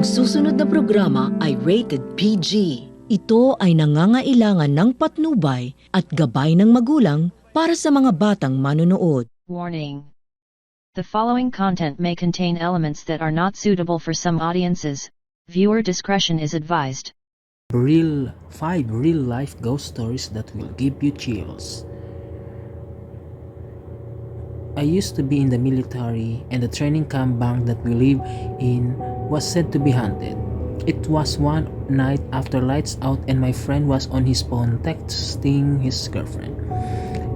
Ang susunod na programa ay rated PG. Ito ay nangangailangan ng patnubay at gabay ng magulang para sa mga batang manonood. Warning. The following content may contain elements that are not suitable for some audiences. Viewer discretion is advised. 5 real-life ghost stories that will give you chills. I used to be in the military, and the training camp bank that we live in was said to be haunted. It was one night after lights out and my friend was on his phone texting his girlfriend.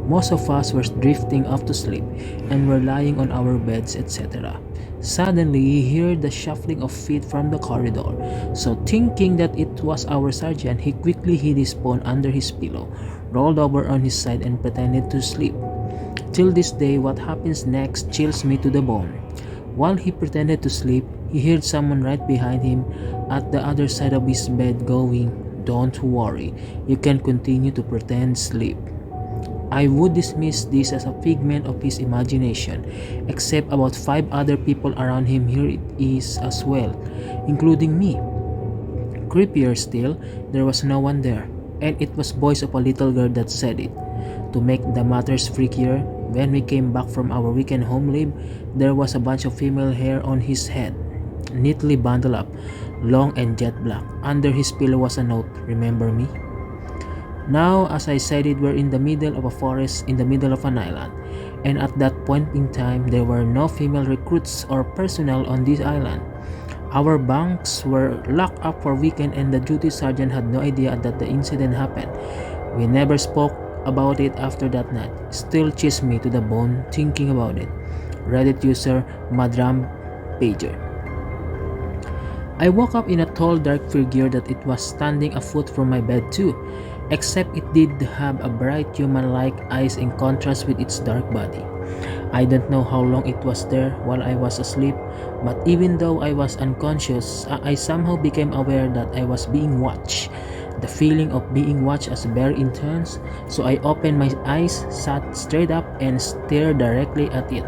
Most of us were drifting off to sleep and were lying on our beds, etc. Suddenly, he heard the shuffling of feet from the corridor. So thinking that it was our sergeant, he quickly hid his phone under his pillow, rolled over on his side and pretended to sleep. Till this day, what happens next chills me to the bone. While he pretended to sleep, he heard someone right behind him at the other side of his bed going, "Don't worry, you can continue to pretend sleep." I would dismiss this as a figment of his imagination, except about 5 other people around him here it is as well, including me. Creepier still, there was no one there, and it was voice of a little girl that said it. To make the matters freakier, when we came back from our weekend home leave, there was a bunch of female hair on his head, neatly bundled up, long and jet black. Under his pillow was a note, "Remember me?" Now, as I said it, we're in the middle of a forest in the middle of an island, and at that point in time, there were no female recruits or personnel on this island. Our bunks were locked up for weekend and the duty sergeant had no idea that the incident happened. We never spoke about it after that night. Still chills me to the bone thinking about it. Reddit user Madram Pager. I woke up in a tall dark figure that it was standing a foot from my bed too, except it did have a bright human-like eyes in contrast with its dark body. I don't know how long it was there while I was asleep, but even though I was unconscious, I somehow became aware that I was being watched. The feeling of being watched was very intense, so I opened my eyes, sat straight up, and stared directly at it.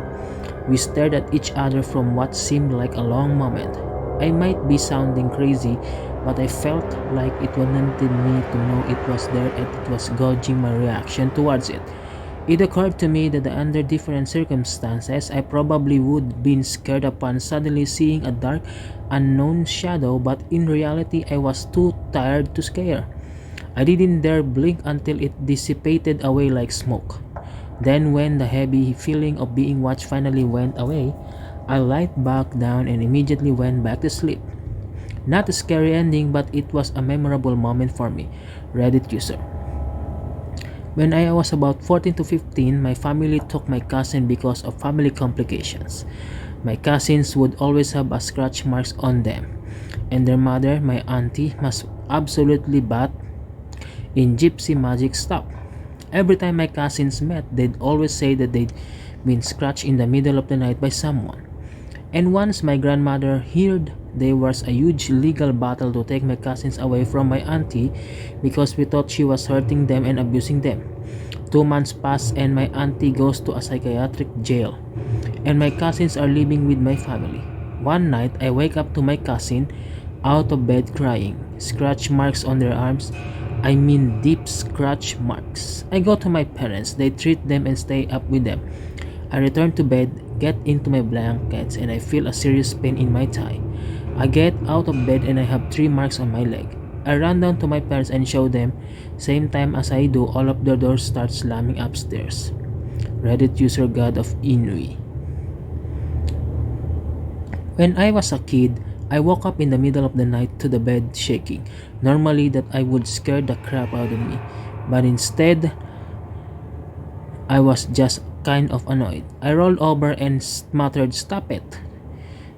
We stared at each other from what seemed like a long moment. I might be sounding crazy, but I felt like it wanted me to know it was there and it was gauging my reaction towards it. It occurred to me that under different circumstances, I probably would been scared upon suddenly seeing a dark, unknown shadow, but in reality, I was too tired to scare. I didn't dare blink until it dissipated away like smoke. Then when the heavy feeling of being watched finally went away, I lied back down and immediately went back to sleep. Not a scary ending, but it was a memorable moment for me. Reddit user. When I was about 14 to 15, my family took my cousin because of family complications. My cousins would always have a scratch marks on them, and their mother, my auntie, must absolutely bat in gypsy magic stuff. Every time my cousins met, they'd always say that they'd been scratched in the middle of the night by someone. And once my grandmother heard there was a huge legal battle to take my cousins away from my auntie because we thought she was hurting them and abusing them. 2 months pass and my auntie goes to a psychiatric jail, and my cousins are living with my family. One night, I wake up to my cousin out of bed crying, scratch marks on their arms. I mean deep scratch marks. I go to my parents, they treat them and stay up with them. I return to bed, get into my blankets, and I feel a serious pain in my thigh. I get out of bed and I have 3 marks on my leg. I run down to my parents and show them. Same time as I do, all of the doors start slamming upstairs. Reddit user God of Inui. When I was a kid, I woke up in the middle of the night to the bed shaking. Normally that I would scare the crap out of me, but instead I was just kind of annoyed. I rolled over and muttered, "Stop it."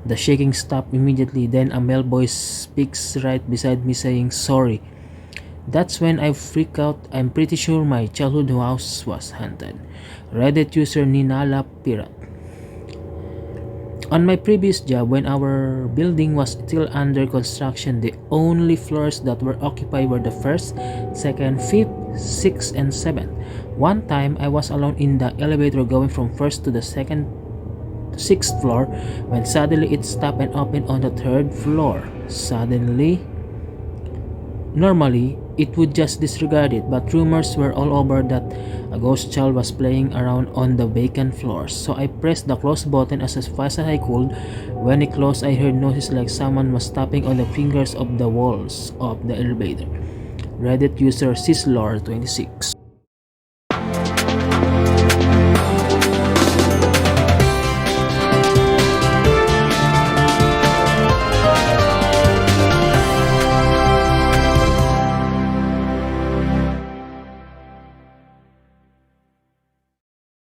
The shaking stopped immediately, then a male voice speaks right beside me saying, "Sorry." That's when I freak out. I'm pretty sure my childhood house was haunted. Reddit user Ninala Pirat. On my previous job, when our building was still under construction, the only floors that were occupied were the first, second, fifth, sixth, and 7th. One time, I was alone in the elevator going from first to the second to 6th floor when suddenly it stopped and opened on the 3rd floor. Normally, it would just disregard it, but rumors were all over that a ghost child was playing around on the vacant floors. So I pressed the close button as fast as I could. When it closed, I heard noises like someone was tapping on the fingers of the walls of the elevator. Reddit user Sislor26.